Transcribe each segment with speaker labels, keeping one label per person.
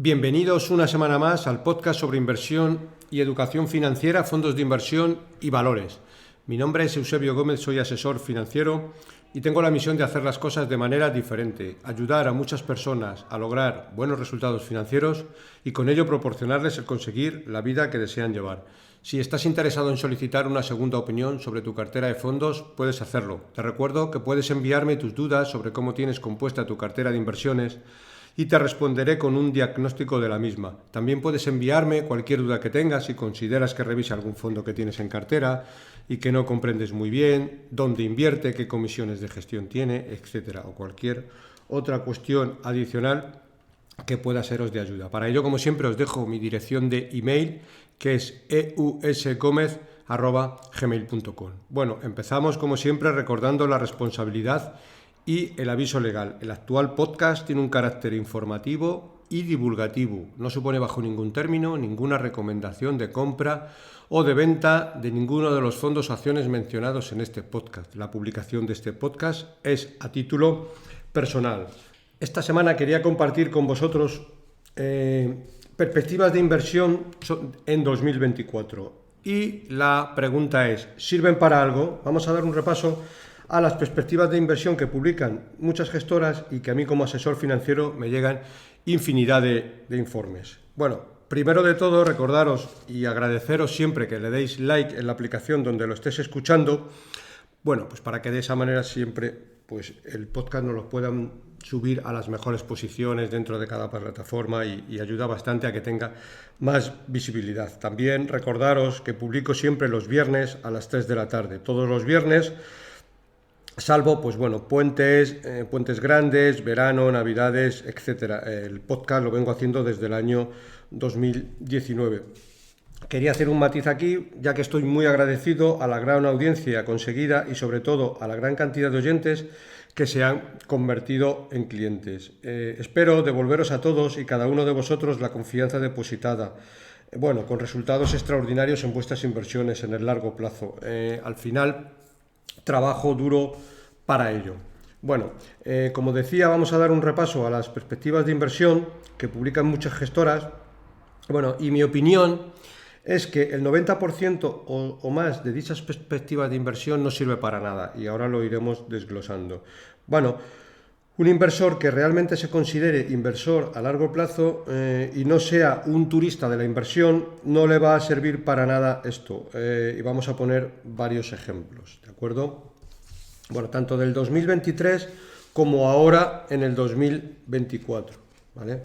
Speaker 1: Bienvenidos una semana más al podcast sobre inversión y educación financiera, fondos de inversión y valores. Mi nombre es Eusebio Gómez, soy asesor financiero y tengo la misión de hacer las cosas de manera diferente, ayudar a muchas personas a lograr buenos resultados financieros y con ello proporcionarles el conseguir la vida que desean llevar. Si estás interesado en solicitar una segunda opinión sobre tu cartera de fondos, puedes hacerlo. Te recuerdo que puedes enviarme tus dudas sobre cómo tienes compuesta tu cartera de inversiones y te responderé con un diagnóstico de la misma. También puedes enviarme cualquier duda que tengas si consideras que revise algún fondo que tienes en cartera y que no comprendes muy bien, dónde invierte, qué comisiones de gestión tiene, etcétera, o cualquier otra cuestión adicional que pueda seros de ayuda. Para ello, como siempre, os dejo mi dirección de email, que es eusgomez@gmail.com. Bueno, empezamos como siempre recordando la responsabilidad y el aviso legal. El actual podcast tiene un carácter informativo y divulgativo. No supone bajo ningún término ninguna recomendación de compra o de venta de ninguno de los fondos o acciones mencionados en este podcast. La publicación de este podcast es a título personal. Esta semana quería compartir con vosotros perspectivas de inversión en 2024. Y la pregunta es, ¿sirven para algo? Vamos a dar un repaso a las perspectivas de inversión que publican muchas gestoras y que a mí como asesor financiero me llegan infinidad de informes. Bueno, primero de todo recordaros y agradeceros siempre que le deis like en la aplicación donde lo estés escuchando, bueno, pues para que de esa manera siempre pues el podcast nos lo puedan subir a las mejores posiciones dentro de cada plataforma y ayuda bastante a que tenga más visibilidad. También recordaros que publico siempre los viernes a las 3 de la tarde, todos los viernes, salvo, pues bueno, puentes grandes, verano, navidades, etcétera. El podcast lo vengo haciendo desde el año 2019. Quería hacer un matiz aquí, ya que estoy muy agradecido a la gran audiencia conseguida y sobre todo a la gran cantidad de oyentes que se han convertido en clientes. Espero devolveros a todos y cada uno de vosotros la confianza depositada. Bueno, con resultados extraordinarios en vuestras inversiones en el largo plazo. Al final, trabajo duro para ello. Bueno, como decía, vamos a dar un repaso a las perspectivas de inversión que publican muchas gestoras. Bueno, y mi opinión es que el 90% o más de dichas perspectivas de inversión no sirve para nada y ahora lo iremos desglosando. Bueno, un inversor que realmente se considere inversor a largo plazo y no sea un turista de la inversión, no le va a servir para nada esto. Y vamos a poner varios ejemplos, ¿de acuerdo? Bueno, tanto del 2023 como ahora en el 2024, ¿vale?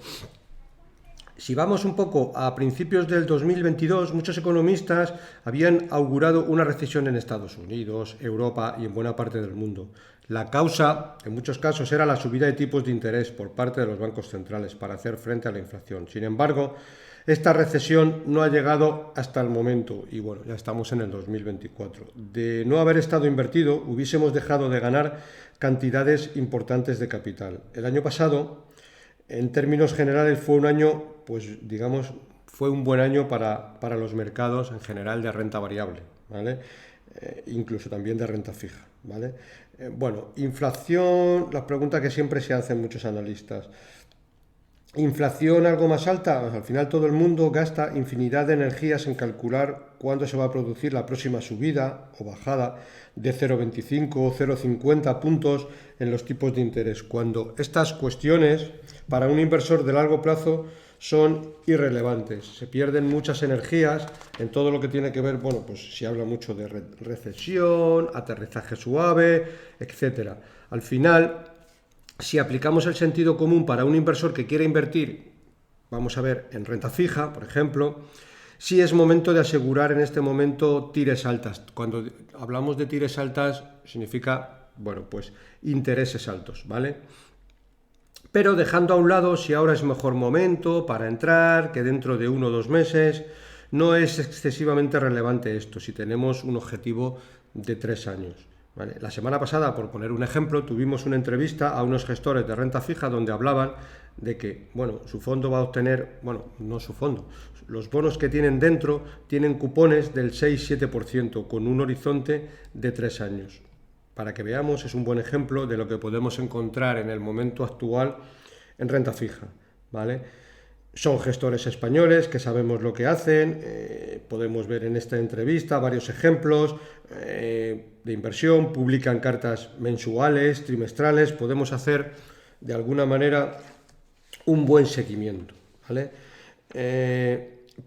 Speaker 1: Si vamos un poco a principios del 2022, muchos economistas habían augurado una recesión en Estados Unidos, Europa y en buena parte del mundo. La causa, en muchos casos, era la subida de tipos de interés por parte de los bancos centrales para hacer frente a la inflación. Sin embargo, esta recesión no ha llegado hasta el momento y bueno, ya estamos en el 2024. De no haber estado invertido, hubiésemos dejado de ganar cantidades importantes de capital. El año pasado, en términos generales, fue un año, pues digamos, fue un buen año para los mercados en general de renta variable, ¿vale? Incluso también de renta fija, ¿vale? Bueno, inflación, la pregunta que siempre se hacen muchos analistas. ¿Inflación algo más alta? Pues al final todo el mundo gasta infinidad de energías en calcular cuándo se va a producir la próxima subida o bajada de 0,25 o 0,50 puntos en los tipos de interés, cuando estas cuestiones para un inversor de largo plazo son irrelevantes. Se pierden muchas energías en todo lo que tiene que ver, bueno, pues se habla mucho de recesión, aterrizaje suave, etcétera. Al final, si aplicamos el sentido común para un inversor que quiere invertir, vamos a ver, en renta fija, por ejemplo, sí es momento de asegurar en este momento tires altas. Cuando hablamos de tires altas significa, bueno, pues intereses altos, ¿vale? Pero dejando a un lado si ahora es mejor momento para entrar, que dentro de 1 o 2 meses, no es excesivamente relevante esto si tenemos un objetivo de 3 años. ¿Vale? La semana pasada, por poner un ejemplo, tuvimos una entrevista a unos gestores de renta fija donde hablaban de que, bueno, su fondo va a obtener, bueno, no su fondo, los bonos que tienen dentro tienen cupones del 6-7% con un horizonte de 3 años. Para que veamos, es un buen ejemplo de lo que podemos encontrar en el momento actual en renta fija, ¿vale? Son gestores españoles que sabemos lo que hacen. Podemos ver en esta entrevista varios ejemplos de inversión. Publican cartas mensuales, trimestrales. Podemos hacer de alguna manera un buen seguimiento, ¿vale?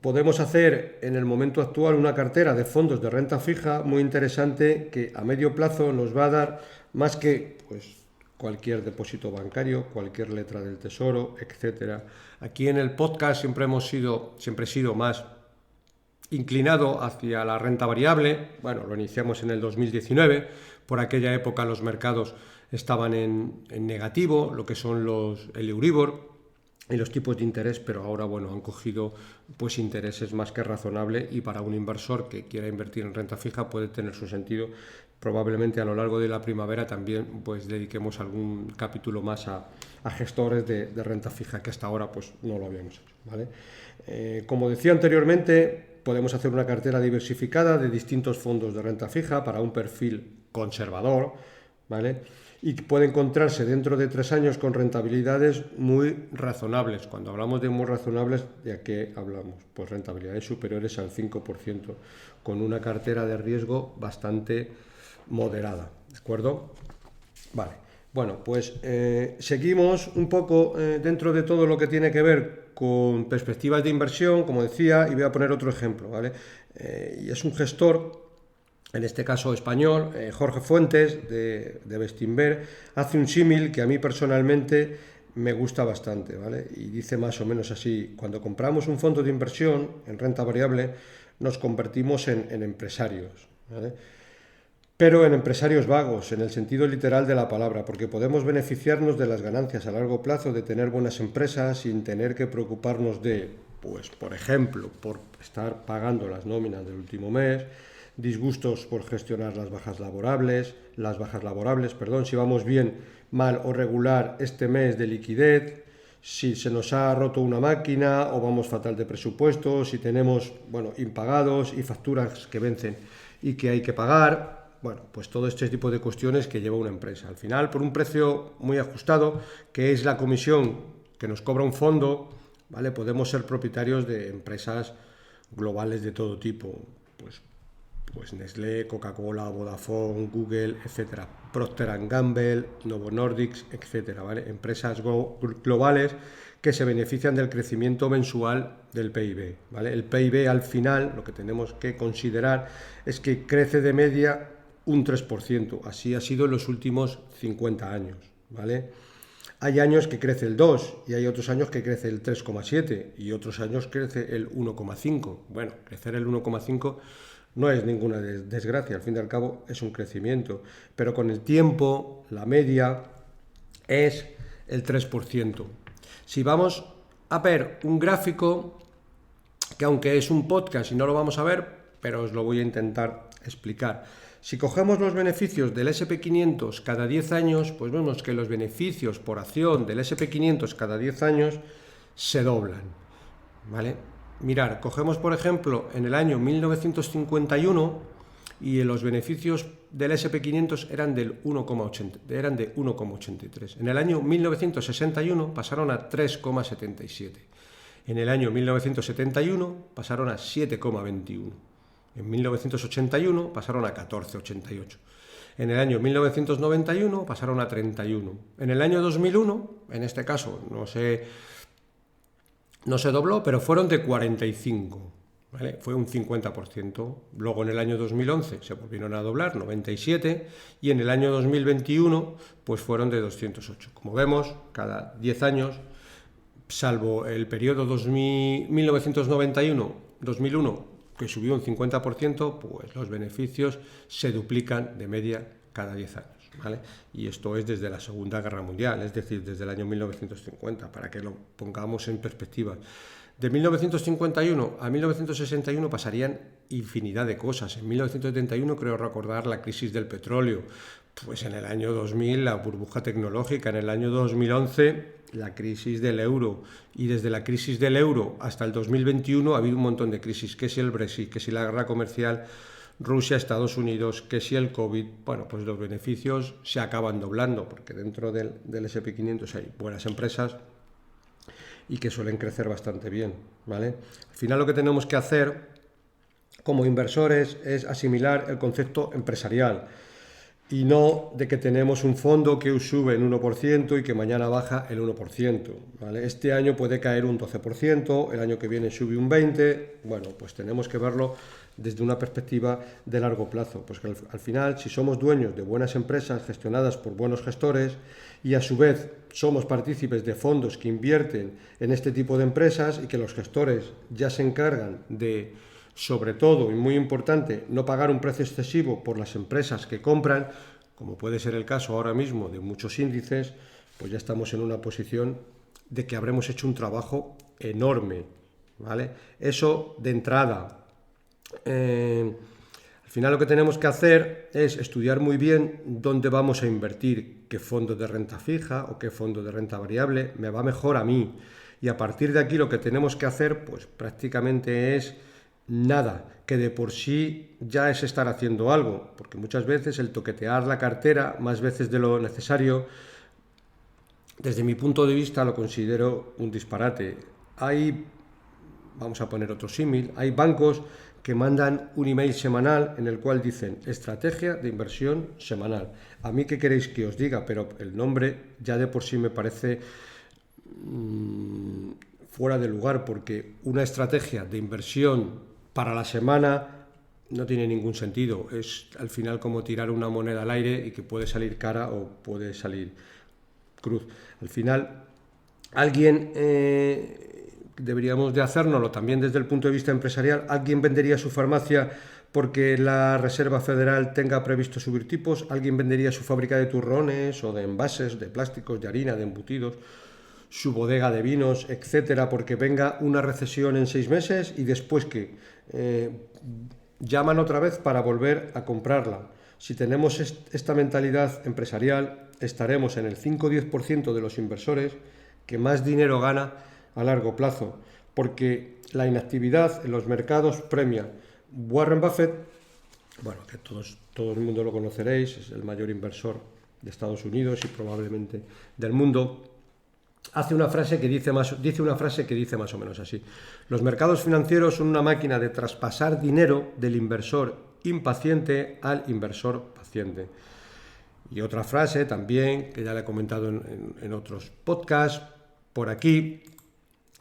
Speaker 1: Podemos hacer en el momento actual una cartera de fondos de renta fija muy interesante que a medio plazo nos va a dar más que cualquier depósito bancario, cualquier letra del tesoro, etcétera. Aquí en el podcast siempre he sido más inclinado hacia la renta variable. Bueno, lo iniciamos en el 2019. Por aquella época los mercados estaban en negativo, lo que son el Euribor y los tipos de interés, pero ahora han cogido intereses más que razonable, y para un inversor que quiera invertir en renta fija puede tener su sentido. Probablemente a lo largo de la primavera también dediquemos algún capítulo más a gestores de renta fija, que hasta ahora no lo habíamos hecho, ¿vale? Como decía anteriormente, podemos hacer una cartera diversificada de distintos fondos de renta fija para un perfil conservador, ¿vale? Y puede encontrarse dentro de 3 años con rentabilidades muy razonables. Cuando hablamos de muy razonables, ¿de qué hablamos? Pues rentabilidades superiores al 5%, con una cartera de riesgo bastante moderada, ¿de acuerdo? Vale, bueno, seguimos un poco dentro de todo lo que tiene que ver con perspectivas de inversión, como decía, y voy a poner otro ejemplo, ¿vale? Y es un gestor, en este caso español, Jorge Fuentes, de Bestinver, hace un símil que a mí personalmente me gusta bastante, ¿vale? Y dice más o menos así: cuando compramos un fondo de inversión en renta variable, nos convertimos en empresarios, ¿vale? Pero en empresarios vagos, en el sentido literal de la palabra, porque podemos beneficiarnos de las ganancias a largo plazo de tener buenas empresas sin tener que preocuparnos de, por ejemplo, por estar pagando las nóminas del último mes, disgustos por gestionar las bajas laborables, si vamos bien, mal o regular este mes de liquidez, si se nos ha roto una máquina o vamos fatal de presupuesto, si tenemos, impagados y facturas que vencen y que hay que pagar. Todo este tipo de cuestiones que lleva una empresa. Al final, por un precio muy ajustado, que es la comisión que nos cobra un fondo, ¿vale? Podemos ser propietarios de empresas globales de todo tipo, pues Nestlé, Coca-Cola, Vodafone, Google, etcétera, Procter & Gamble, Novo Nordisk, etcétera, ¿vale? Empresas globales que se benefician del crecimiento mensual del PIB, ¿vale? El PIB, al final, lo que tenemos que considerar es que crece de media un 3%, así ha sido en los últimos 50 años, ¿vale? Hay años que crece el 2 y hay otros años que crece el 3,7 y otros años crece el 1,5. Bueno, crecer el 1,5 no es ninguna desgracia, al fin y al cabo es un crecimiento, pero con el tiempo la media es el 3%. Si vamos a ver un gráfico, que aunque es un podcast y no lo vamos a ver, pero os lo voy a intentar explicar. Si cogemos los beneficios del SP500 cada 10 años, pues vemos que los beneficios por acción del SP500 cada 10 años se doblan, ¿vale? Mirar, cogemos por ejemplo en el año 1951 y los beneficios del SP500 eran de 1,83. En el año 1961 pasaron a 3,77. En el año 1971 pasaron a 7,21. En 1981 pasaron a 14,88. En el año 1991 pasaron a 31. En el año 2001, en este caso no se dobló, pero fueron de 45. ¿Vale? Fue un 50%. Luego en el año 2011 se volvieron a doblar, 97. Y en el año 2021 pues fueron de 208. Como vemos, cada 10 años, salvo el periodo 1991-2001, que subió un 50%, pues los beneficios se duplican de media cada 10 años, ¿vale? Y esto es desde la Segunda Guerra Mundial, es decir, desde el año 1950, para que lo pongamos en perspectiva. De 1951 a 1961 pasarían infinidad de cosas. En 1971 creo recordar la crisis del petróleo, pues en el año 2000 la burbuja tecnológica, en el año 2011 la crisis del euro, y desde la crisis del euro hasta el 2021 ha habido un montón de crisis, que si el Brexit, que si la guerra comercial Rusia-Estados Unidos, que si el COVID. Pues los beneficios se acaban doblando, porque dentro del SP500 hay buenas empresas y que suelen crecer bastante bien, ¿vale? Al final lo que tenemos que hacer como inversores es asimilar el concepto empresarial y no de que tenemos un fondo que hoy sube en 1% y que mañana baja el 1%, ¿vale? Este año puede caer un 12%, el año que viene sube un 20%, bueno, pues tenemos que verlo desde una perspectiva de largo plazo, pues que al final, si somos dueños de buenas empresas gestionadas por buenos gestores y a su vez somos partícipes de fondos que invierten en este tipo de empresas y que los gestores ya se encargan de, sobre todo, y muy importante, no pagar un precio excesivo por las empresas que compran, como puede ser el caso ahora mismo de muchos índices, pues ya estamos en una posición de que habremos hecho un trabajo enorme, ¿vale? Eso de entrada. Al final lo que tenemos que hacer es estudiar muy bien dónde vamos a invertir, qué fondo de renta fija o qué fondo de renta variable me va mejor a mí. Y a partir de aquí lo que tenemos que hacer, pues prácticamente es nada, que de por sí ya es estar haciendo algo, porque muchas veces el toquetear la cartera, más veces de lo necesario, desde mi punto de vista lo considero un disparate. Vamos a poner otro símil, hay bancos que mandan un email semanal en el cual dicen estrategia de inversión semanal. A mí qué queréis que os diga, pero el nombre ya de por sí me parece fuera de lugar, porque una estrategia de inversión para la semana no tiene ningún sentido. Es al final como tirar una moneda al aire y que puede salir cara o puede salir cruz. Al final alguien deberíamos de hacérnoslo también desde el punto de vista empresarial. ¿Alguien vendería su farmacia porque la Reserva Federal tenga previsto subir tipos? ¿Alguien vendería su fábrica de turrones o de envases, de plásticos, de harina, de embutidos, su bodega de vinos, etcétera, porque venga una recesión en 6 meses y después que llaman otra vez para volver a comprarla? Si tenemos esta mentalidad empresarial, estaremos en el 5-10% de los inversores que más dinero gana a largo plazo, porque la inactividad en los mercados premia. Warren Buffett, bueno, que todo el mundo lo conoceréis, es el mayor inversor de Estados Unidos y probablemente del mundo, dice una frase que dice más o menos así: los mercados financieros son una máquina de traspasar dinero del inversor impaciente al inversor paciente. Y otra frase también, que ya le he comentado en otros podcasts, por aquí,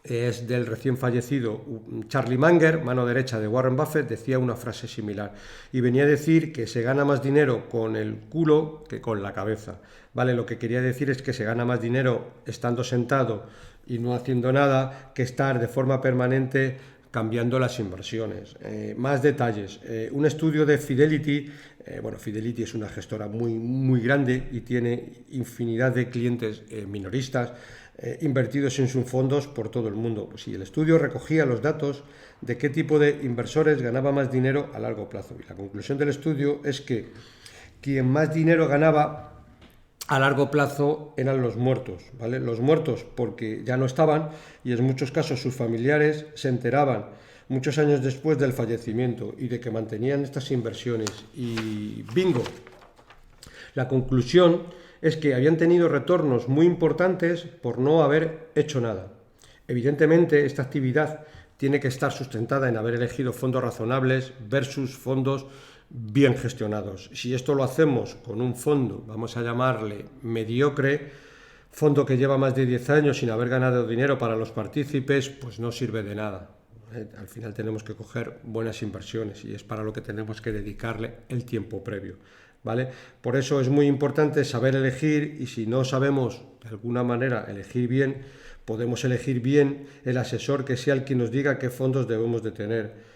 Speaker 1: es del recién fallecido Charlie Munger, mano derecha de Warren Buffett, decía una frase similar y venía a decir que se gana más dinero con el culo que con la cabeza, ¿vale? Lo que quería decir es que se gana más dinero estando sentado y no haciendo nada que estar de forma permanente cambiando las inversiones. Más detalles. Un estudio de Fidelity, Fidelity es una gestora muy, muy grande y tiene infinidad de clientes minoristas invertidos en sus fondos por todo el mundo. Pues sí, el estudio recogía los datos de qué tipo de inversores ganaba más dinero a largo plazo. Y la conclusión del estudio es que quien más dinero ganaba a largo plazo eran los muertos, ¿vale? Los muertos porque ya no estaban y en muchos casos sus familiares se enteraban muchos años después del fallecimiento y de que mantenían estas inversiones. Y bingo, la conclusión es que habían tenido retornos muy importantes por no haber hecho nada. Evidentemente, esta actividad tiene que estar sustentada en haber elegido fondos razonables versus fondos bien gestionados. Si esto lo hacemos con un fondo, vamos a llamarle mediocre, fondo que lleva más de 10 años sin haber ganado dinero para los partícipes, pues no sirve de nada. Al final tenemos que coger buenas inversiones y es para lo que tenemos que dedicarle el tiempo previo, ¿vale? Por eso es muy importante saber elegir, y si no sabemos de alguna manera elegir bien, podemos elegir bien el asesor que sea el que nos diga qué fondos debemos de tener.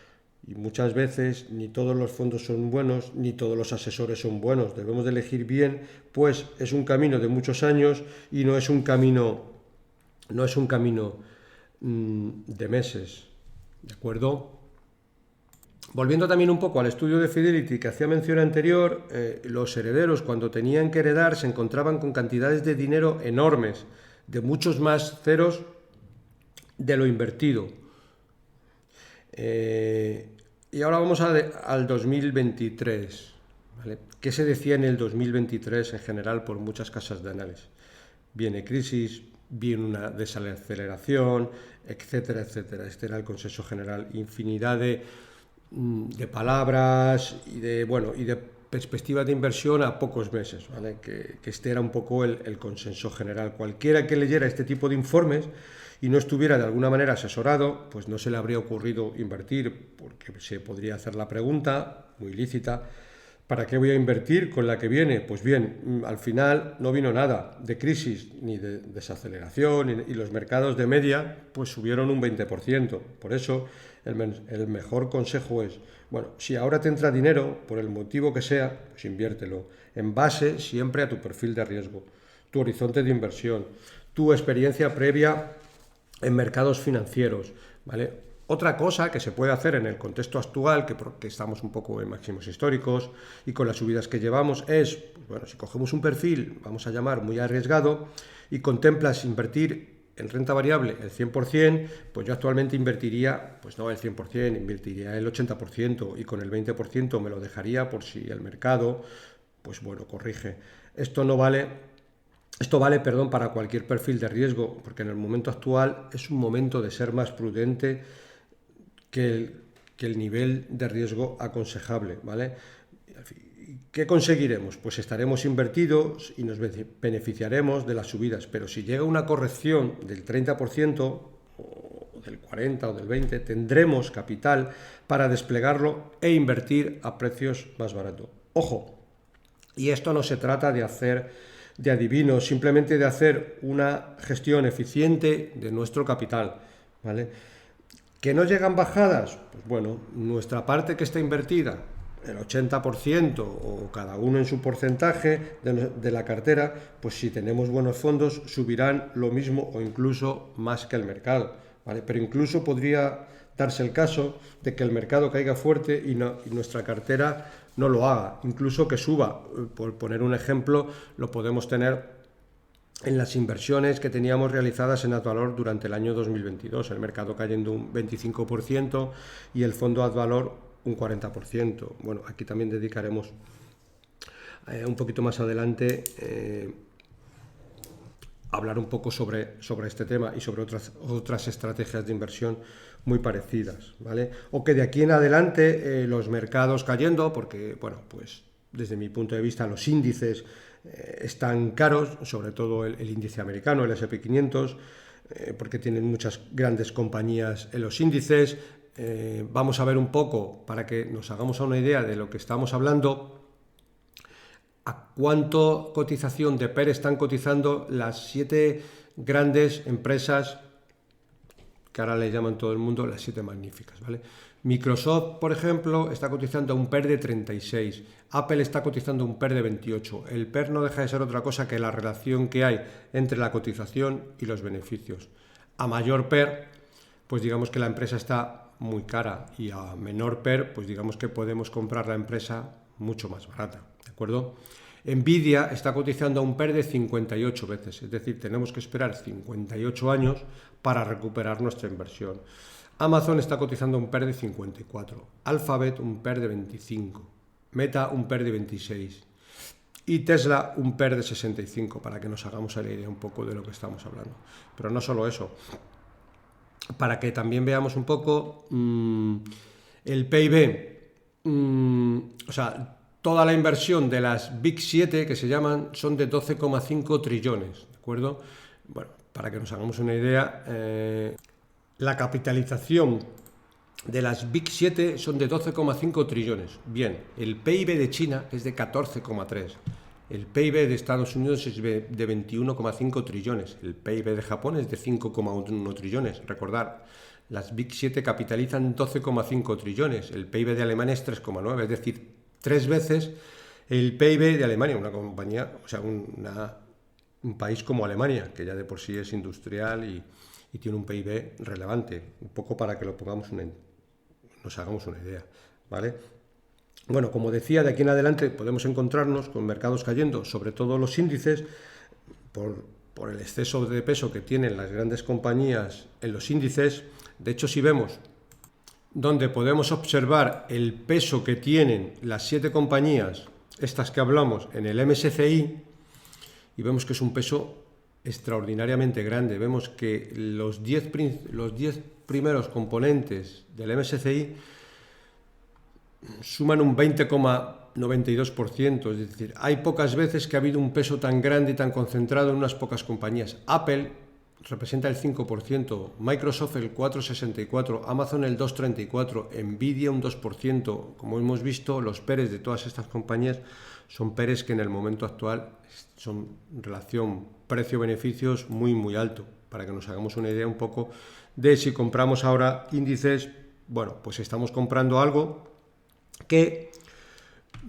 Speaker 1: Y muchas veces ni todos los fondos son buenos, ni todos los asesores son buenos. Debemos de elegir bien, pues es un camino de muchos años y no es un camino de meses. ¿De acuerdo? Volviendo también un poco al estudio de Fidelity que hacía mención anterior, los herederos cuando tenían que heredar se encontraban con cantidades de dinero enormes, de muchos más ceros de lo invertido. Y ahora vamos al 2023, ¿vale? ¿Qué se decía en el 2023 en general por muchas casas de análisis? Viene crisis, viene una desaceleración, etcétera, etcétera. Este era el consenso general. Infinidad de palabras y de perspectivas de inversión a pocos meses, ¿vale? Que este era un poco el consenso general. Cualquiera que leyera este tipo de informes y no estuviera de alguna manera asesorado, pues no se le habría ocurrido invertir, porque se podría hacer la pregunta, muy lícita: ¿para qué voy a invertir con la que viene? Pues bien, al final no vino nada de crisis ni de desaceleración, y los mercados de media pues subieron un 20%. Por eso el mejor consejo es, bueno, si ahora te entra dinero, por el motivo que sea, pues inviértelo, en base siempre a tu perfil de riesgo, tu horizonte de inversión, tu experiencia previa en mercados financieros, ¿vale? Otra cosa que se puede hacer en el contexto actual, que estamos un poco en máximos históricos y con las subidas que llevamos, es, pues bueno, si cogemos un perfil, vamos a llamar muy arriesgado, y contemplas invertir en renta variable el 100%, pues yo actualmente invertiría, pues no el 100%, invertiría el 80%, y con el 20% me lo dejaría por si el mercado, pues bueno, corrige. Esto vale, para cualquier perfil de riesgo, porque en el momento actual es un momento de ser más prudente que el nivel de riesgo aconsejable, ¿vale? ¿Qué conseguiremos? Pues estaremos invertidos y nos beneficiaremos de las subidas, pero si llega una corrección del 30% o del 40% o del 20%, tendremos capital para desplegarlo e invertir a precios más baratos. Ojo, y esto no se trata de hacer de adivinos, simplemente de hacer una gestión eficiente de nuestro capital, ¿vale? ¿Que no llegan bajadas? Pues bueno, nuestra parte que está invertida, el 80% o cada uno en su porcentaje de la cartera, pues si tenemos buenos fondos subirán lo mismo o incluso más que el mercado, ¿vale? Pero incluso podría darse el caso de que el mercado caiga fuerte y nuestra cartera no lo haga, incluso que suba. Por poner un ejemplo, lo podemos tener en las inversiones que teníamos realizadas en Advalor durante el año 2022, el mercado cayendo un 25% y el fondo Advalor un 40%. Bueno, aquí también dedicaremos un poquito más adelante a hablar un poco sobre este tema y sobre otras estrategias de inversión muy parecidas, ¿vale? O que de aquí en adelante los mercados cayendo, porque, bueno, pues desde mi punto de vista los índices están caros, sobre todo el índice americano, el S&P 500, porque tienen muchas grandes compañías en los índices. Vamos a ver un poco, para que nos hagamos una idea de lo que estamos hablando, a cuánto cotización de PER están cotizando las 7 grandes empresas que ahora le llaman todo el mundo las 7 magníficas, ¿vale? Microsoft, por ejemplo, está cotizando a un PER de 36, Apple está cotizando a un PER de 28. El PER no deja de ser otra cosa que la relación que hay entre la cotización y los beneficios. A mayor PER, pues digamos que la empresa está muy cara, y a menor PER, pues digamos que podemos comprar la empresa mucho más barata, ¿de acuerdo? Nvidia está cotizando a un PER de 58 veces, es decir, tenemos que esperar 58 años para recuperar nuestra inversión. Amazon está cotizando un PER de 54, Alphabet un PER de 25, Meta un PER de 26 y Tesla un PER de 65, para que nos hagamos la idea un poco de lo que estamos hablando. Pero no solo eso, para que también veamos un poco el PIB, o sea, toda la inversión de las Big 7, que se llaman, son de 12,5 trillones, ¿de acuerdo? Bueno, para que nos hagamos una idea, la capitalización de las Big 7 son de 12,5 trillones. Bien, el PIB de China es de 14,3. El PIB de Estados Unidos es de 21,5 trillones. El PIB de Japón es de 5,1 trillones. Recordar, las Big 7 capitalizan 12,5 trillones. El PIB de Alemania es 3,9, es decir, 3 veces el PIB de Alemania, una compañía, o sea, un país como Alemania, que ya de por sí es industrial y tiene un PIB relevante, un poco para que nos hagamos una idea, ¿vale? Bueno, como decía, de aquí en adelante podemos encontrarnos con mercados cayendo, sobre todo los índices, por el exceso de peso que tienen las grandes compañías en los índices. De hecho, si vemos donde podemos observar el peso que tienen las 7 compañías, estas que hablamos, en el MSCI, y vemos que es un peso extraordinariamente grande. Vemos que los 10 primeros componentes del MSCI suman un 20,92%, es decir, hay pocas veces que ha habido un peso tan grande y tan concentrado en unas pocas compañías. Apple representa el 5%, Microsoft el 4,64%, Amazon el 2,34%, Nvidia un 2%. Como hemos visto, los PERs de todas estas compañías son PERs que en el momento actual son relación precio-beneficios muy alto, para que nos hagamos una idea un poco de si compramos ahora índices. Bueno, pues estamos comprando algo que,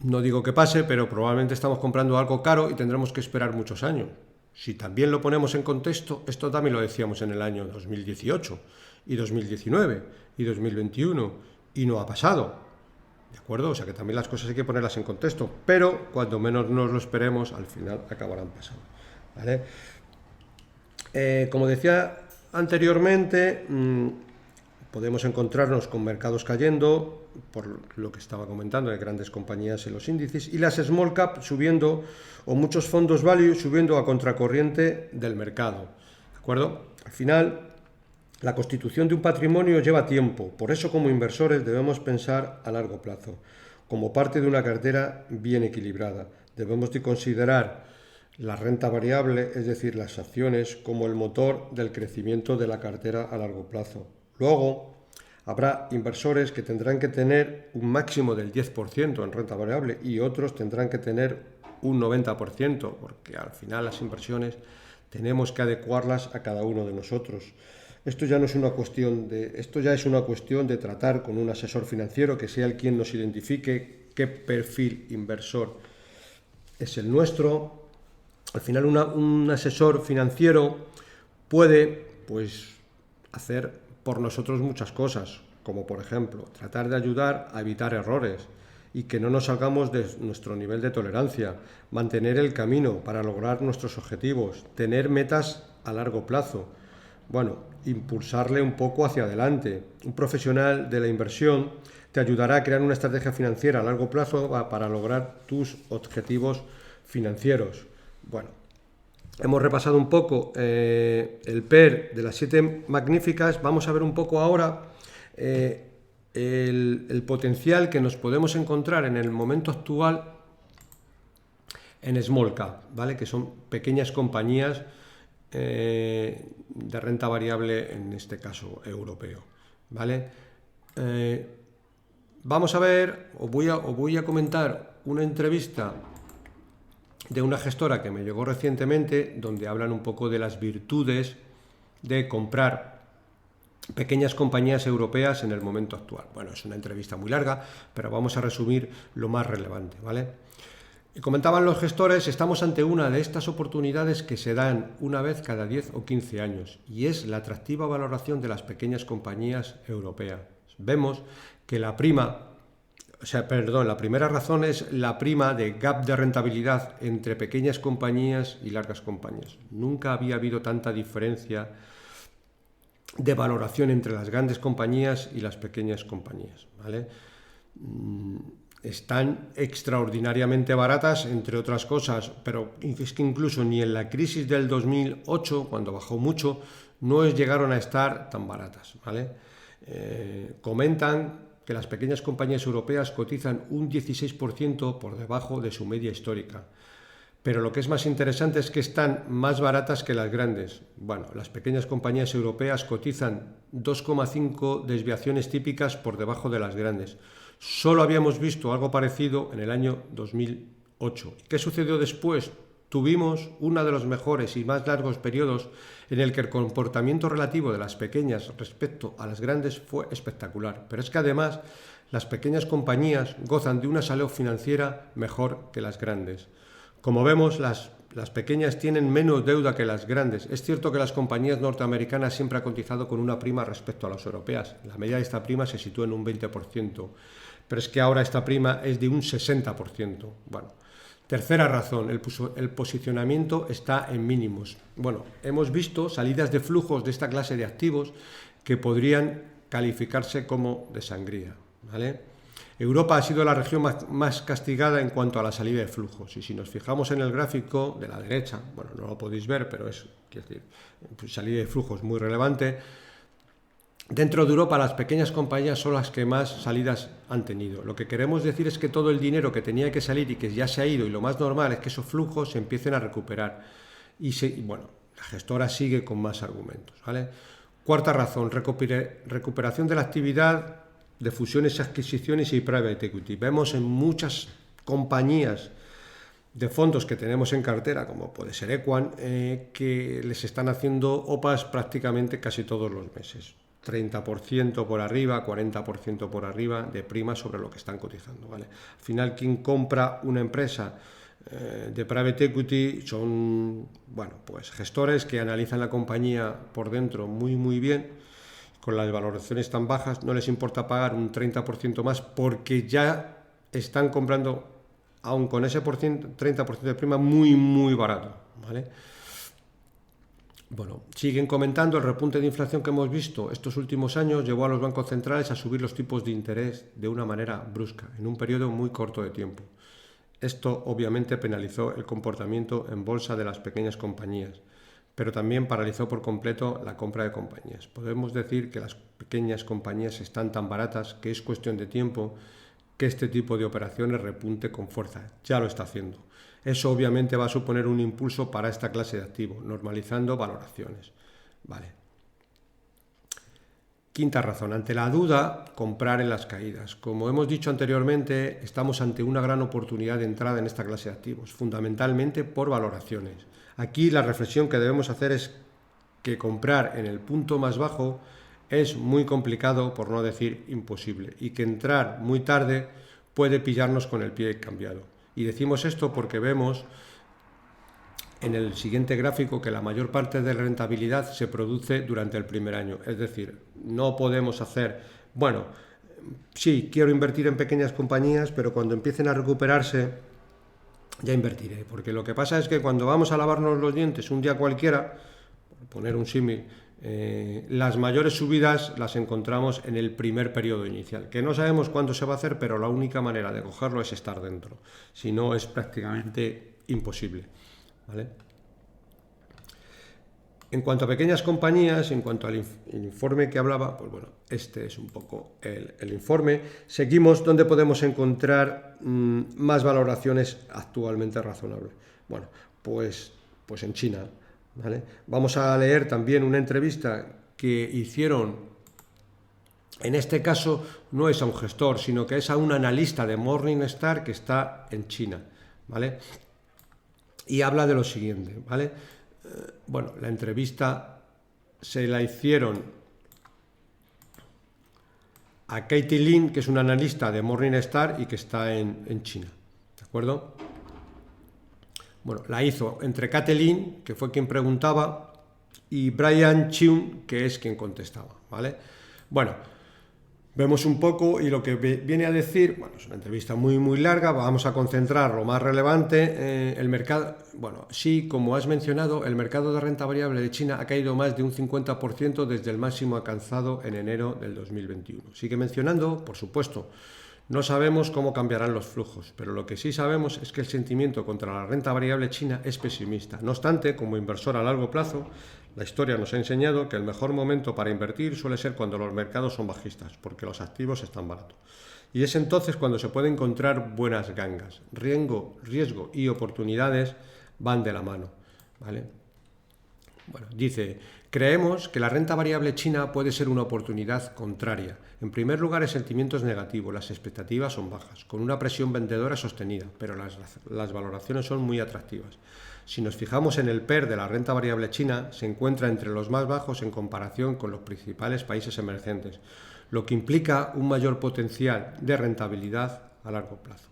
Speaker 1: no digo que pase, pero probablemente estamos comprando algo caro y tendremos que esperar muchos años. Si también lo ponemos en contexto, esto también lo decíamos en el año 2018 y 2019 y 2021 y no ha pasado, ¿de acuerdo? O sea que también las cosas hay que ponerlas en contexto, pero cuando menos nos lo esperemos, al final acabarán pasando, ¿vale? Como decía anteriormente, podemos encontrarnos con mercados cayendo, por lo que estaba comentando, de grandes compañías en los índices, y las small cap subiendo, o muchos fondos value subiendo a contracorriente del mercado, ¿de acuerdo? Al final, la constitución de un patrimonio lleva tiempo, por eso como inversores debemos pensar a largo plazo, como parte de una cartera bien equilibrada. Debemos de considerar la renta variable, es decir, las acciones, como el motor del crecimiento de la cartera a largo plazo. Luego, habrá inversores que tendrán que tener un máximo del 10% en renta variable y otros tendrán que tener un 90%, porque al final las inversiones tenemos que adecuarlas a cada uno de nosotros. Esto ya es una cuestión de tratar con un asesor financiero que sea el quien nos identifique qué perfil inversor es el nuestro. Al final un asesor financiero puede hacer por nosotros muchas cosas, como por ejemplo tratar de ayudar a evitar errores y que no nos salgamos de nuestro nivel de tolerancia, mantener el camino para lograr nuestros objetivos, tener metas a largo plazo, impulsarle un poco hacia adelante. Un profesional de la inversión te ayudará a crear una estrategia financiera a largo plazo para lograr tus objetivos financieros. Hemos repasado un poco el PER de las 7 magníficas. Vamos a ver un poco ahora el potencial que nos podemos encontrar en el momento actual en small cap, ¿vale? Que son pequeñas compañías de renta variable, en este caso europeo, ¿vale? Vamos a ver, os voy a comentar una entrevista de una gestora que me llegó recientemente, donde hablan un poco de las virtudes de comprar pequeñas compañías europeas en el momento actual. Es una entrevista muy larga, pero vamos a resumir lo más relevante, ¿vale? Y comentaban los gestores, estamos ante una de estas oportunidades que se dan una vez cada 10 o 15 años, y es la atractiva valoración de las pequeñas compañías europeas. Vemos que la primera razón es la prima de gap de rentabilidad entre pequeñas compañías y largas compañías. Nunca había habido tanta diferencia de valoración entre las grandes compañías y las pequeñas compañías, ¿vale? Están extraordinariamente baratas, entre otras cosas, pero es que incluso ni en la crisis del 2008, cuando bajó mucho, no llegaron a estar tan baratas, ¿vale? Comentan que las pequeñas compañías europeas cotizan un 16% por debajo de su media histórica. Pero lo que es más interesante es que están más baratas que las grandes. Las pequeñas compañías europeas cotizan 2,5 desviaciones típicas por debajo de las grandes. Solo habíamos visto algo parecido en el año 2008. ¿Qué sucedió después? Tuvimos uno de los mejores y más largos periodos en el que el comportamiento relativo de las pequeñas respecto a las grandes fue espectacular. Pero es que además las pequeñas compañías gozan de una salud financiera mejor que las grandes. Como vemos, las pequeñas tienen menos deuda que las grandes. Es cierto que las compañías norteamericanas siempre han cotizado con una prima respecto a las europeas. La media de esta prima se sitúa en un 20%, pero es que ahora esta prima es de un 60%. Tercera razón, el posicionamiento está en mínimos. Hemos visto salidas de flujos de esta clase de activos que podrían calificarse como de sangría, ¿vale? Europa ha sido la región más castigada en cuanto a la salida de flujos. Y si nos fijamos en el gráfico de la derecha, bueno, no lo podéis ver, pero es, quiero decir, salida de flujos muy relevante. Dentro de Europa, las pequeñas compañías son las que más salidas han tenido. Lo que queremos decir es que todo el dinero que tenía que salir y que ya se ha ido, y lo más normal es que esos flujos se empiecen a recuperar. Y bueno, la gestora sigue con más argumentos, ¿vale? Cuarta razón, recuperación de la actividad de fusiones, adquisiciones y private equity. Vemos en muchas compañías de fondos que tenemos en cartera, como puede ser Equan, que les están haciendo OPAs prácticamente casi todos los meses. 30% por arriba, 40% por arriba de prima sobre lo que están cotizando, ¿vale? Al final, quien compra una empresa de private equity son, bueno, pues gestores que analizan la compañía por dentro muy bien. Con las valoraciones tan bajas no les importa pagar un 30% más porque ya están comprando, aun con ese 30% de prima, muy barato, ¿vale? Bueno, siguen comentando el repunte de inflación que hemos visto estos últimos años llevó a los bancos centrales a subir los tipos de interés de una manera brusca, en un periodo muy corto de tiempo. Esto obviamente penalizó el comportamiento en bolsa de las pequeñas compañías, pero también paralizó por completo la compra de compañías. Podemos decir que las pequeñas compañías están tan baratas que es cuestión de tiempo que este tipo de operaciones repunte con fuerza. Ya lo está haciendo. Eso obviamente va a suponer un impulso para esta clase de activo, normalizando valoraciones. Vale. Quinta razón, ante la duda, comprar en las caídas. Como hemos dicho anteriormente, estamos ante una gran oportunidad de entrada en esta clase de activos, fundamentalmente por valoraciones. Aquí la reflexión que debemos hacer es que comprar en el punto más bajo es muy complicado, por no decir imposible, y que entrar muy tarde puede pillarnos con el pie cambiado. Y decimos esto porque vemos en el siguiente gráfico que la mayor parte de la rentabilidad se produce durante el primer año. Es decir, no podemos hacer, bueno, sí, quiero invertir en pequeñas compañías, pero cuando empiecen a recuperarse ya invertiré. Porque lo que pasa es que cuando vamos a lavarnos los dientes un día cualquiera, por poner un símil, las mayores subidas las encontramos en el primer periodo inicial, que no sabemos cuándo se va a hacer, pero la única manera de cogerlo es estar dentro. Si no, es prácticamente imposible, ¿vale? En cuanto a pequeñas compañías, en cuanto al informe que hablaba, pues bueno, este es un poco el informe. Seguimos donde podemos encontrar más valoraciones actualmente razonables. Bueno, pues en China, ¿vale? Vamos a leer también una entrevista que hicieron, en este caso no es a un gestor, sino que es a un analista de Morningstar que está en China, ¿vale? Y habla de lo siguiente, ¿vale? Bueno, la entrevista se la hicieron a Katie Lin, que es un analista de Morningstar y que está en China, ¿de acuerdo? Bueno, la hizo entre Katie Lin, que fue quien preguntaba, y Brian Cheung, que es quien contestaba, ¿vale? Bueno, vemos un poco y lo que viene a decir, bueno, es una entrevista muy larga, vamos a concentrar lo más relevante. El mercado, bueno, sí, como has mencionado, el mercado de renta variable de China ha caído más de un 50% desde el máximo alcanzado en enero del 2021. Sigue mencionando, por supuesto, no sabemos cómo cambiarán los flujos, pero lo que sí sabemos es que el sentimiento contra la renta variable china es pesimista. No obstante, como inversor a largo plazo, la historia nos ha enseñado que el mejor momento para invertir suele ser cuando los mercados son bajistas, porque los activos están baratos. Y es entonces cuando se puede encontrar buenas gangas. Riesgo y oportunidades van de la mano, ¿vale? Bueno, dice, creemos que la renta variable china puede ser una oportunidad contraria. En primer lugar, el sentimiento es negativo, las expectativas son bajas, con una presión vendedora sostenida, pero las valoraciones son muy atractivas. Si nos fijamos en el PER de la renta variable china, se encuentra entre los más bajos en comparación con los principales países emergentes, lo que implica un mayor potencial de rentabilidad a largo plazo.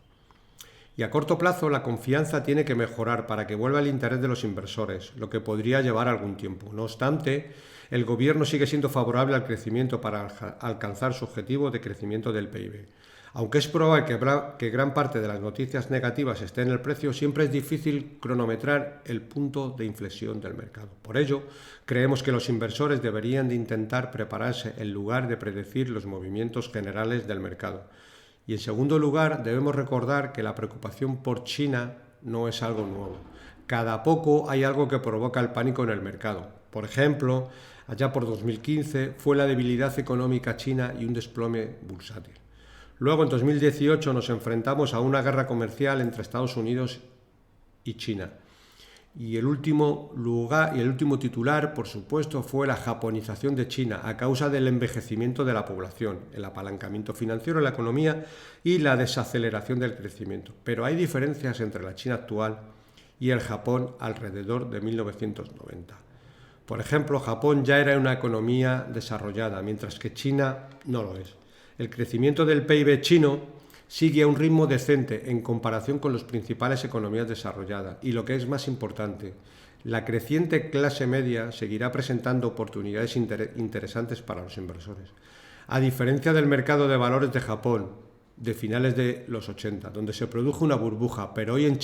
Speaker 1: Y a corto plazo la confianza tiene que mejorar para que vuelva el interés de los inversores, lo que podría llevar algún tiempo. No obstante, el gobierno sigue siendo favorable al crecimiento para alcanzar su objetivo de crecimiento del PIB. Aunque es probable que gran parte de las noticias negativas esté en el precio, siempre es difícil cronometrar el punto de inflexión del mercado. Por ello, creemos que los inversores deberían de intentar prepararse en lugar de predecir los movimientos generales del mercado. Y en segundo lugar, debemos recordar que la preocupación por China no es algo nuevo. Cada poco hay algo que provoca el pánico en el mercado. Por ejemplo, allá por 2015 fue la debilidad económica china y un desplome bursátil. Luego, en 2018, nos enfrentamos a una guerra comercial entre Estados Unidos y China. Y el último titular, por supuesto, fue la japonización de China a causa del envejecimiento de la población, el apalancamiento financiero en la economía y la desaceleración del crecimiento. Pero hay diferencias entre la China actual y el Japón alrededor de 1990. Por ejemplo, Japón ya era una economía desarrollada, mientras que China no lo es. El crecimiento del PIB chino sigue a un ritmo decente en comparación con las principales economías desarrolladas. Y lo que es más importante, la creciente clase media seguirá presentando oportunidades interesantes para los inversores. A diferencia del mercado de valores de Japón de finales de los 80, donde se produjo una burbuja, pero hoy en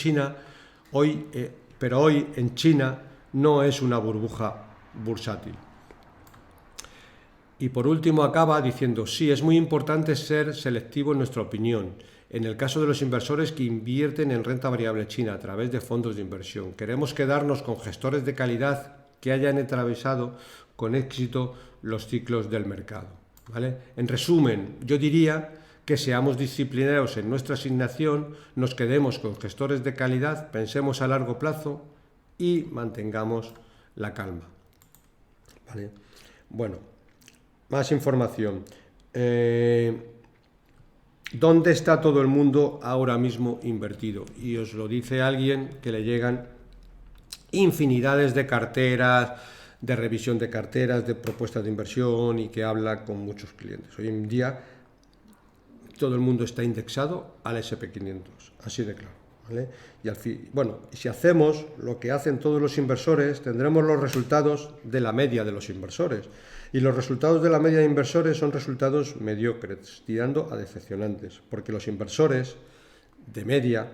Speaker 1: China no es una burbuja bursátil. Y por último acaba diciendo, sí, es muy importante ser selectivo en nuestra opinión. En el caso de los inversores que invierten en renta variable china a través de fondos de inversión, queremos quedarnos con gestores de calidad que hayan atravesado con éxito los ciclos del mercado, ¿vale? En resumen, yo diría que seamos disciplinados en nuestra asignación, nos quedemos con gestores de calidad, pensemos a largo plazo y mantengamos la calma, ¿vale? Bueno, más información. ¿Dónde está todo el mundo ahora mismo invertido? Y os lo dice alguien que le llegan infinidades de carteras, de revisión de carteras, de propuestas de inversión y que habla con muchos clientes. Hoy en día todo el mundo está indexado al SP500, así de claro, ¿vale? Y si hacemos lo que hacen todos los inversores, tendremos los resultados de la media de los inversores. Y los resultados de la media de inversores son resultados mediocres, tirando a decepcionantes, porque los inversores de media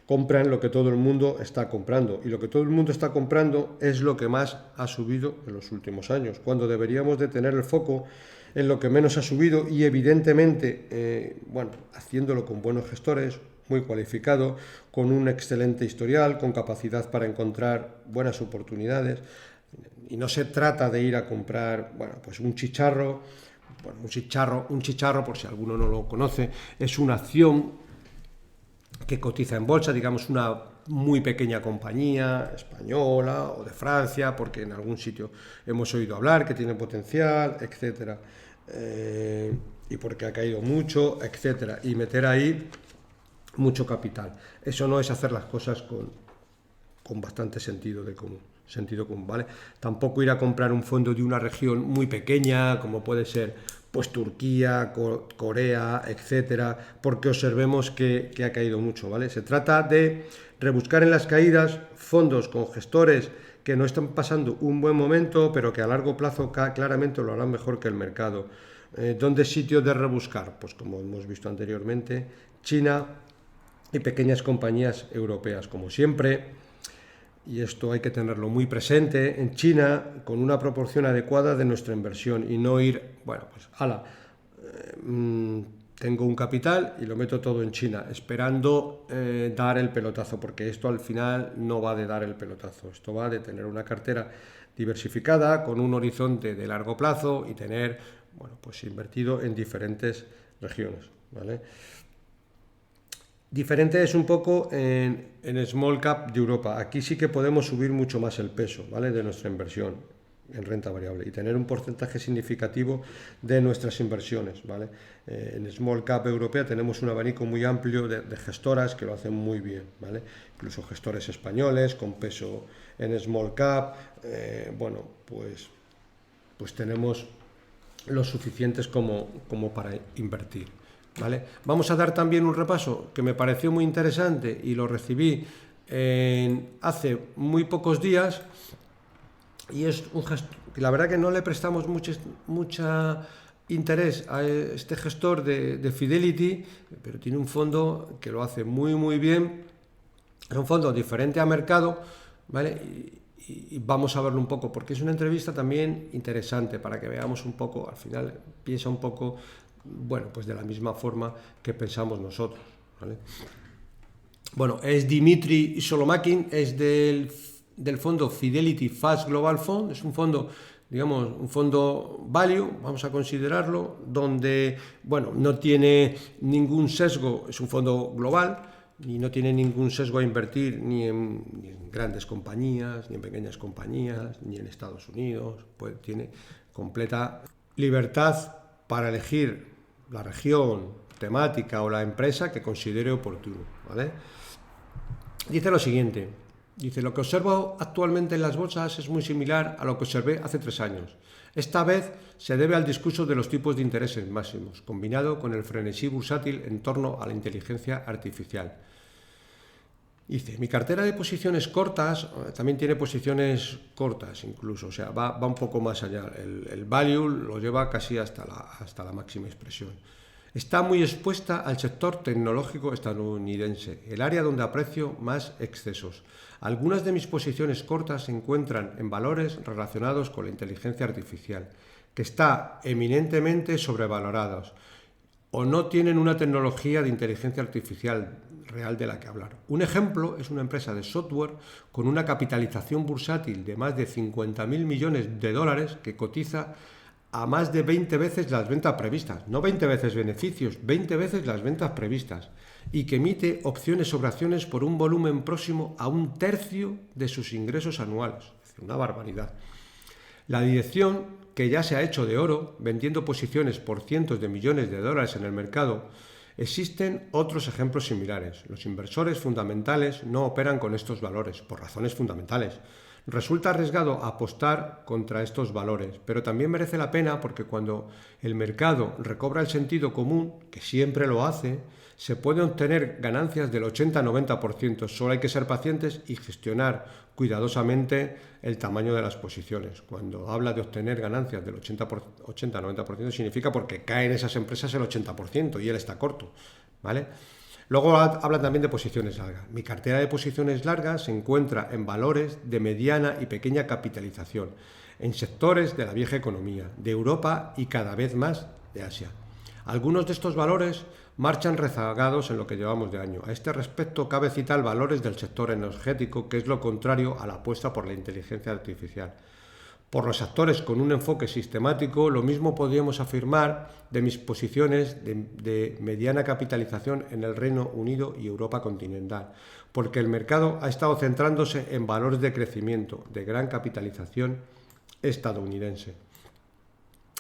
Speaker 1: compran lo que todo el mundo está comprando, y lo que todo el mundo está comprando es lo que más ha subido en los últimos años, cuando deberíamos de tener el foco en lo que menos ha subido y evidentemente, haciéndolo con buenos gestores, muy cualificado, con un excelente historial, con capacidad para encontrar buenas oportunidades. Y no se trata de ir a comprar, un chicharro. Un chicharro, por si alguno no lo conoce, es una acción que cotiza en bolsa, digamos una muy pequeña compañía española o de Francia, porque en algún sitio hemos oído hablar que tiene potencial, etcétera, y porque ha caído mucho, etcétera, y meter ahí mucho capital. Eso no es hacer las cosas con bastante sentido común, ¿vale? Tampoco ir a comprar un fondo de una región muy pequeña, como puede ser pues Turquía, Corea, etcétera, porque observemos que ha caído mucho, ¿vale? Se trata de rebuscar en las caídas fondos con gestores que no están pasando un buen momento, pero que a largo plazo claramente lo harán mejor que el mercado. ¿Dónde es sitio de rebuscar? Pues como hemos visto anteriormente, China y pequeñas compañías europeas, como siempre. Y esto hay que tenerlo muy presente en China, con una proporción adecuada de nuestra inversión y no ir, tengo un capital y lo meto todo en China, esperando dar el pelotazo, porque esto al final no va de dar el pelotazo, esto va de tener una cartera diversificada, con un horizonte de largo plazo y tener, invertido en diferentes regiones, ¿vale? Diferente es un poco en Small Cap de Europa. Aquí sí que podemos subir mucho más el peso, ¿vale?, de nuestra inversión en renta variable y tener un porcentaje significativo de nuestras inversiones, ¿vale? En Small Cap Europea tenemos un abanico muy amplio de gestoras que lo hacen muy bien, ¿vale? Incluso gestores españoles con peso en Small Cap, pues tenemos los suficientes como para invertir, ¿vale? Vamos a dar también un repaso que me pareció muy interesante y lo recibí hace muy pocos días, y es un gestor, la verdad que no le prestamos mucha interés a este gestor de Fidelity, pero tiene un fondo que lo hace muy muy bien. Es un fondo diferente a mercado, ¿vale? Y vamos a verlo un poco, porque es una entrevista también interesante para que veamos un poco, al final piensa un poco bueno, pues de la misma forma que pensamos nosotros, ¿vale? Bueno, es Dimitri Solomakin, es del fondo Fidelity Fast Global Fund, es un fondo, digamos, un fondo value, vamos a considerarlo, donde, bueno, no tiene ningún sesgo, es un fondo global y no tiene ningún sesgo a invertir ni en grandes compañías, ni en pequeñas compañías, ni en Estados Unidos, pues tiene completa libertad para elegir la región, temática o la empresa que considere oportuno, ¿vale? Dice lo siguiente, dice, lo que observo actualmente en las bolsas es muy similar a lo que observé hace 3 años. Esta vez se debe al discurso de los tipos de intereses máximos, combinado con el frenesí bursátil en torno a la inteligencia artificial. Dice, mi cartera de posiciones cortas, también tiene posiciones cortas incluso, o sea, va un poco más allá. El value lo lleva casi hasta la máxima expresión. Está muy expuesta al sector tecnológico estadounidense, el área donde aprecio más excesos. Algunas de mis posiciones cortas se encuentran en valores relacionados con la inteligencia artificial, que está eminentemente sobrevalorados o no tienen una tecnología de inteligencia artificial real de la que hablar. Un ejemplo es una empresa de software con una capitalización bursátil de más de 50.000 millones de dólares que cotiza a más de 20 veces las ventas previstas, no 20 veces beneficios, 20 veces las ventas previstas, y que emite opciones sobre acciones por un volumen próximo a 1/3 de sus ingresos anuales. Es una barbaridad. La dirección, que ya se ha hecho de oro, vendiendo posiciones por cientos de millones de dólares en el mercado, existen otros ejemplos similares. Los inversores fundamentales no operan con estos valores, por razones fundamentales. Resulta arriesgado apostar contra estos valores, pero también merece la pena porque cuando el mercado recobra el sentido común, que siempre lo hace, se pueden obtener ganancias del 80-90%. Solo hay que ser pacientes y gestionar cuidadosamente el tamaño de las posiciones. Cuando habla de obtener ganancias del 80-90% significa porque caen esas empresas el 80% y él está corto, ¿vale? Luego habla también de posiciones largas. Mi cartera de posiciones largas se encuentra en valores de mediana y pequeña capitalización, en sectores de la vieja economía, de Europa y cada vez más de Asia. Algunos de estos valores marchan rezagados en lo que llevamos de año. A este respecto, cabe citar valores del sector energético, que es lo contrario a la apuesta por la inteligencia artificial. Por los actores con un enfoque sistemático, lo mismo podríamos afirmar de mis posiciones de mediana capitalización en el Reino Unido y Europa continental, porque el mercado ha estado centrándose en valores de crecimiento, de gran capitalización estadounidense.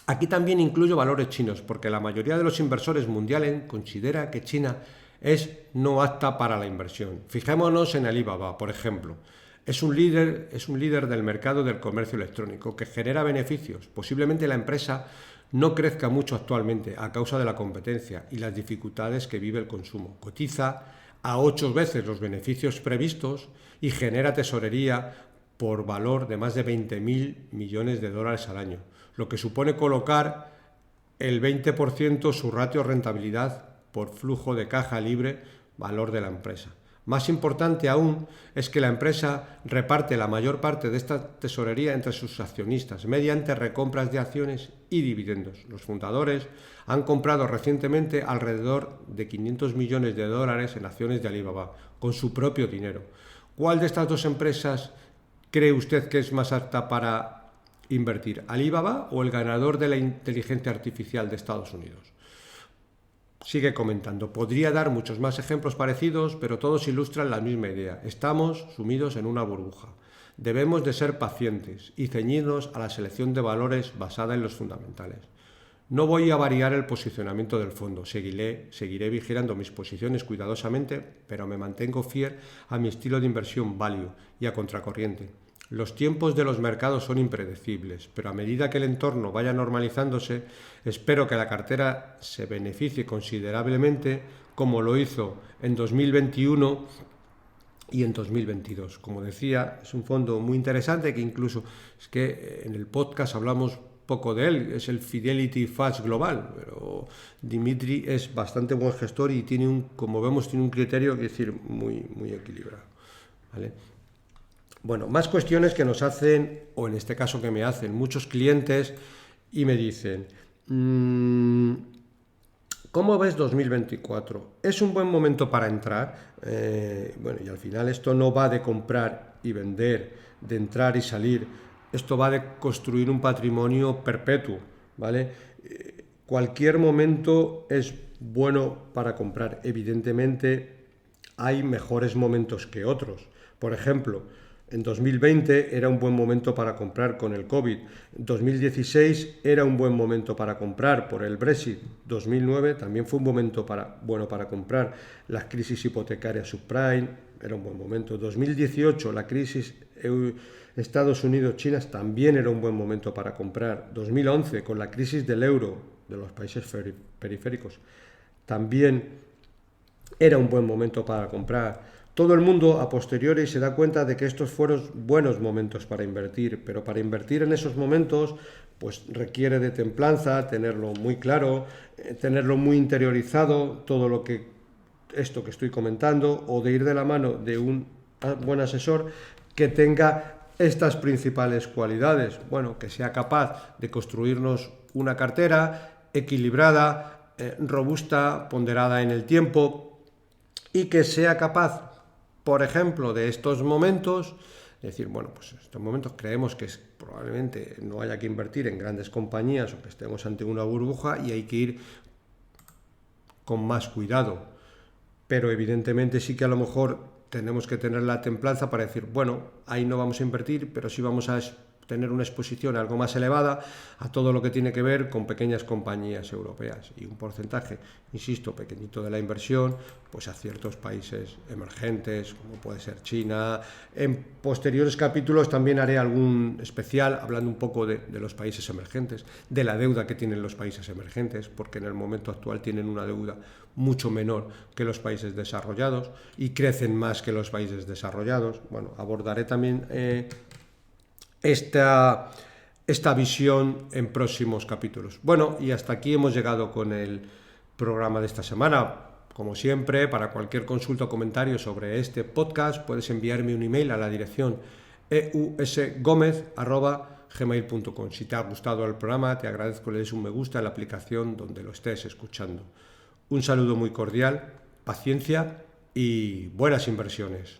Speaker 1: Aquí también incluyo valores chinos, porque la mayoría de los inversores mundiales considera que China es no apta para la inversión. Fijémonos en Alibaba, por ejemplo. Es un líder del mercado del comercio electrónico que genera beneficios. Posiblemente la empresa no crezca mucho actualmente a causa de la competencia y las dificultades que vive el consumo. Cotiza a 8 veces los beneficios previstos y genera tesorería por valor de más de 20.000 millones de dólares al año, lo que supone colocar el 20% su ratio rentabilidad por flujo de caja libre valor de la empresa. Más importante aún es que la empresa reparte la mayor parte de esta tesorería entre sus accionistas mediante recompras de acciones y dividendos. Los fundadores han comprado recientemente alrededor de 500 millones de dólares en acciones de Alibaba con su propio dinero. ¿Cuál de estas dos empresas cree usted que es más apta para invertir? ¿Alibaba o el ganador de la inteligencia artificial de Estados Unidos? Sigue comentando, podría dar muchos más ejemplos parecidos, pero todos ilustran la misma idea. Estamos sumidos en una burbuja. Debemos de ser pacientes y ceñirnos a la selección de valores basada en los fundamentales. No voy a variar el posicionamiento del fondo, seguiré vigilando mis posiciones cuidadosamente, pero me mantengo fiel a mi estilo de inversión value y a contracorriente. Los tiempos de los mercados son impredecibles, pero a medida que el entorno vaya normalizándose, espero que la cartera se beneficie considerablemente como lo hizo en 2021 y en 2022. Como decía, es un fondo muy interesante que incluso es que en el podcast hablamos poco de él, es el Fidelity Fast Global, pero Dimitri es bastante buen gestor y como vemos, tiene un criterio, es decir, muy, muy equilibrado, ¿vale? Bueno, más cuestiones que nos hacen, o en este caso que me hacen muchos clientes y me dicen, ¿Cómo ves 2024? ¿Es un buen momento para entrar? Bueno, y al final esto no va de comprar y vender, de entrar y salir. Esto va de construir un patrimonio perpetuo, ¿vale? Cualquier momento es bueno para comprar. Evidentemente hay mejores momentos que otros. Por ejemplo, en 2020 era un buen momento para comprar con el COVID. En 2016 era un buen momento para comprar por el Brexit. 2009 también fue un momento bueno para comprar. La crisis hipotecaria subprime era un buen momento. 2018 la crisis Estados Unidos-China también era un buen momento para comprar. 2011 con la crisis del euro de los países periféricos también era un buen momento para comprar. Todo el mundo a posteriori se da cuenta de que estos fueron buenos momentos para invertir, pero para invertir en esos momentos pues requiere de templanza, tenerlo muy claro, tenerlo muy interiorizado, todo lo que esto que estoy comentando, o de ir de la mano de un buen asesor que tenga estas principales cualidades. Bueno, que sea capaz de construirnos una cartera equilibrada, robusta, ponderada en el tiempo, y que sea capaz, por ejemplo, de estos momentos, decir, bueno, pues en estos momentos creemos que probablemente no haya que invertir en grandes compañías o que estemos ante una burbuja y hay que ir con más cuidado. Pero evidentemente sí que a lo mejor tenemos que tener la templanza para decir, bueno, ahí no vamos a invertir, pero sí vamos a tener una exposición algo más elevada a todo lo que tiene que ver con pequeñas compañías europeas y un porcentaje, insisto, pequeñito de la inversión, pues a ciertos países emergentes, como puede ser China. En posteriores capítulos también haré algún especial hablando un poco de los países emergentes, de la deuda que tienen los países emergentes, porque en el momento actual tienen una deuda mucho menor que los países desarrollados y crecen más que los países desarrollados. Bueno, abordaré también esta visión en próximos capítulos. Bueno, y hasta aquí hemos llegado con el programa de esta semana. Como siempre, para cualquier consulta o comentario sobre este podcast, puedes enviarme un email a la dirección eusgomez@gmail.com. Si te ha gustado el programa, te agradezco que le des un me gusta en la aplicación donde lo estés escuchando. Un saludo muy cordial, paciencia y buenas inversiones.